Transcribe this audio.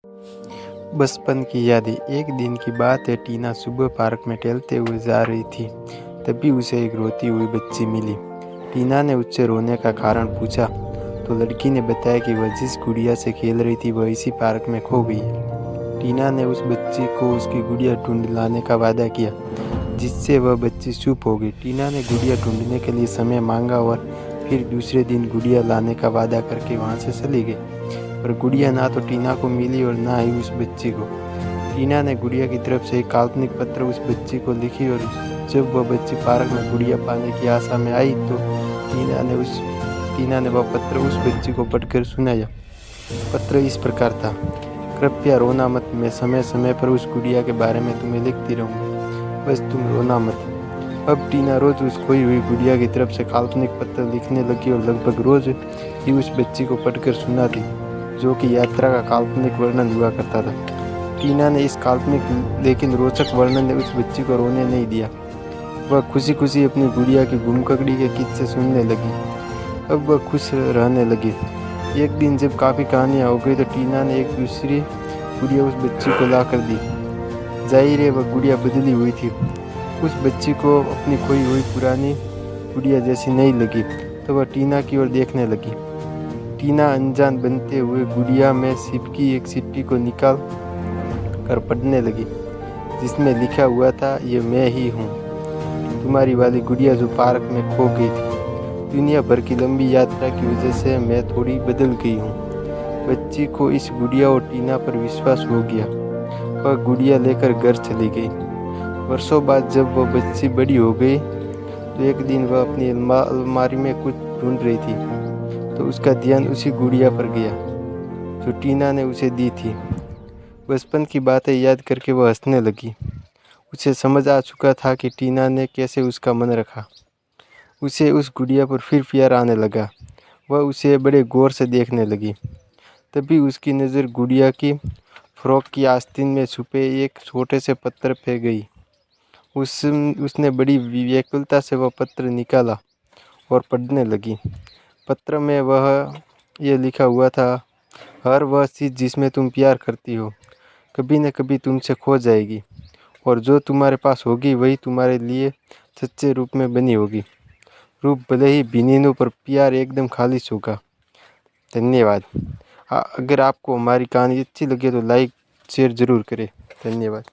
बचपन की यादें। एक दिन की बात है, टीना सुबह पार्क में टहलते हुए जा रही थी। तभी उसे एक रोती हुई बच्ची मिली। टीना ने उससे रोने का कारण पूछा तो लड़की ने बताया कि वह जिस गुड़िया से खेल रही थी वह इसी पार्क में खो गई है। टीना ने उस बच्ची को उसकी गुड़िया ढूंढ लाने का वादा किया, जिससे वह बच्ची चुप हो गई। टीना ने गुड़िया ढूंढने के लिए समय मांगा और फिर दूसरे दिन गुड़िया लाने का वादा करके वहाँ से चली गई। पर गुड़िया ना तो टीना को मिली और ना ही उस बच्ची को। टीना ने गुड़िया की तरफ से एक काल्पनिक पत्र उस बच्ची को लिखी और जब वह बच्ची पार्क में गुड़िया पाने की आशा में आई तो टीना ने वह पत्र उस बच्ची को पढ़कर सुनाया। पत्र इस प्रकार था: कृपया रोना मत, मैं समय समय पर उस गुड़िया के बारे में तुम्हें लिखती रहूँगी, बस तुम रोना मत। अब टीना रोज उस खोई हुई गुड़िया की तरफ से काल्पनिक पत्र लिखने लगी और लगभग रोज ही उस बच्ची को पढ़कर सुनाती, जो कि यात्रा का काल्पनिक वर्णन हुआ करता था। टीना ने इस काल्पनिक लेकिन रोचक वर्णन ने उस बच्ची को रोने नहीं दिया। वह खुशी खुशी अपनी गुड़िया की गुमकगड़ी के किस्से सुनने लगी। अब वह खुश रहने लगी। एक दिन जब काफ़ी कहानियाँ हो गई तो टीना ने एक दूसरी गुड़िया उस बच्ची को ला कर दी। जाहिर है वह गुड़िया बदली हुई थी। उस बच्ची को अपनी खोई हुई पुरानी गुड़िया जैसी नहीं लगी, तो वह टीना की ओर देखने लगी। टीना अनजान बनते हुए गुड़िया में सिपकी एक चिट्ठी को निकाल कर पढ़ने लगी, जिसमें लिखा हुआ था, ये मैं ही हूँ, तुम्हारी वाली गुड़िया जो पार्क में खो गई थी। दुनिया भर की लंबी यात्रा की वजह से मैं थोड़ी बदल गई हूँ। बच्ची को इस गुड़िया और टीना पर विश्वास हो गया। वह गुड़िया लेकर घर चली गई। वर्षों बाद जब वह बच्ची बड़ी हो गई तो एक दिन वह अपनी अलमारी में कुछ ढूंढ रही थी, तो उसका ध्यान उसी गुड़िया पर गया जो टीना ने उसे दी थी। बचपन की बातें याद करके वह हंसने लगी। उसे समझ आ चुका था कि टीना ने कैसे उसका मन रखा। उसे उस गुड़िया पर फिर प्यार आने लगा। वह उसे बड़े गौर से देखने लगी। तभी उसकी नज़र गुड़िया की फ्रॉक की आस्तीन में छुपे एक छोटे से पत्थर पे गई। उसने बड़ी व्याकुलता से वह पत्र निकाला और पढ़ने लगी। पत्र में यह लिखा हुआ था, हर वह चीज़ जिसमें तुम प्यार करती हो कभी न कभी तुमसे खो जाएगी, और जो तुम्हारे पास होगी वही तुम्हारे लिए सच्चे रूप में बनी होगी। रूप भले ही भिन्न हो पर प्यार एकदम खालिश होगा। धन्यवाद। अगर आपको हमारी कहानी अच्छी लगे तो लाइक शेयर ज़रूर करें। धन्यवाद।